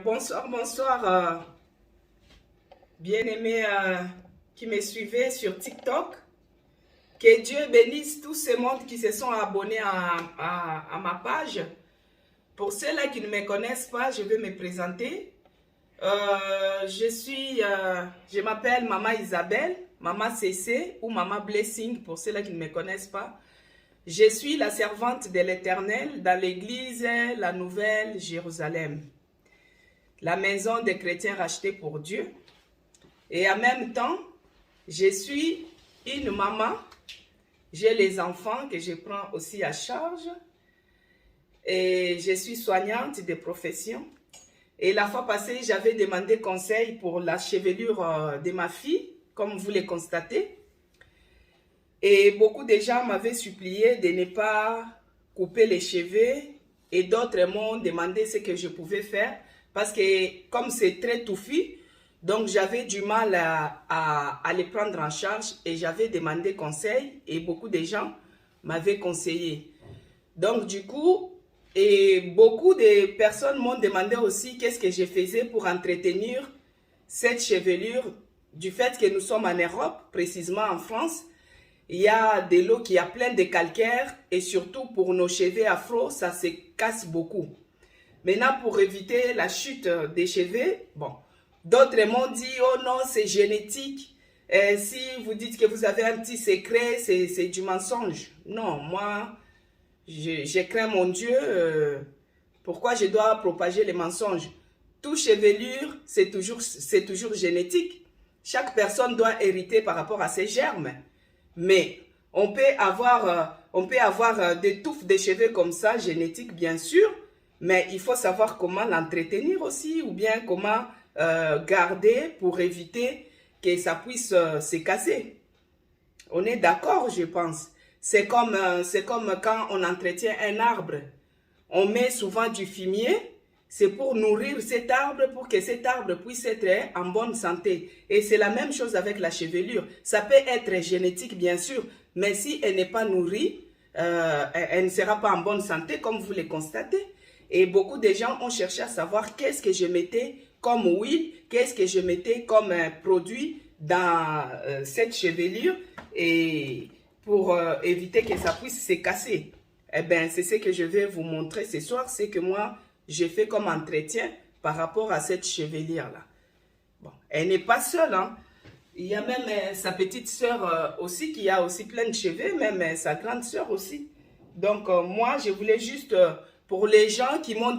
Bonsoir, bonsoir, bien-aimés qui me suivaient sur TikTok. Que Dieu bénisse tous ces mondes qui se sont abonnés à ma page. Pour ceux-là qui ne me connaissent pas, je vais me présenter. Je m'appelle Maman Isabelle, Maman CC ou Maman Blessing pour ceux-là qui ne me connaissent pas. Je suis la servante de l'Éternel dans l'église La Nouvelle Jérusalem, la maison des chrétiens rachetés pour Dieu. Et en même temps, je suis une maman. J'ai les enfants que je prends aussi à charge. Et je suis soignante de profession. Et la fois passée, j'avais demandé conseil pour la chevelure de ma fille, comme vous le constatez. Et beaucoup de gens m'avaient supplié de ne pas couper les cheveux. Et d'autres m'ont demandé ce que je pouvais faire. Parce que comme c'est très touffu, donc j'avais du mal à les prendre en charge. Et j'avais demandé conseil. Et beaucoup de gens m'avaient conseillé. Donc du coup, et beaucoup de personnes m'ont demandé aussi qu'est-ce que je faisais pour entretenir cette chevelure. Du fait que nous sommes en Europe, précisément en France, il y a de l'eau qui a plein de calcaire et surtout pour nos cheveux afro, ça se casse beaucoup. Maintenant, pour éviter la chute des cheveux, bon, d'autres m'ont dit, oh non, c'est génétique. Si vous dites que vous avez un petit secret, c'est du mensonge. Non, moi, je crains mon Dieu. Pourquoi je dois propager les mensonges? Toute chevelure, c'est toujours génétique. Chaque personne doit hériter par rapport à ses germes. Mais on peut avoir des touffes de cheveux comme ça, génétiques bien sûr, mais il faut savoir comment l'entretenir aussi, ou bien comment garder pour éviter que ça puisse se casser. On est d'accord, je pense. C'est comme quand on entretient un arbre. On met souvent du fumier. C'est pour nourrir cet arbre, pour que cet arbre puisse être en bonne santé. Et c'est la même chose avec la chevelure. Ça peut être génétique, bien sûr, mais si elle n'est pas nourrie, elle ne sera pas en bonne santé, comme vous le constatez. Et beaucoup de gens ont cherché à savoir qu'est-ce que je mettais comme huile, qu'est-ce que je mettais comme produit dans cette chevelure, et pour éviter que ça puisse se casser. Eh bien, c'est ce que je vais vous montrer ce soir, c'est que moi, j'ai fait comme entretien par rapport à cette chevelure-là. Bon, elle n'est pas seule, hein. Il y a même sa petite sœur aussi qui a aussi plein de cheveux, même sa grande sœur aussi. Donc, moi, je voulais juste, pour les gens qui m'ont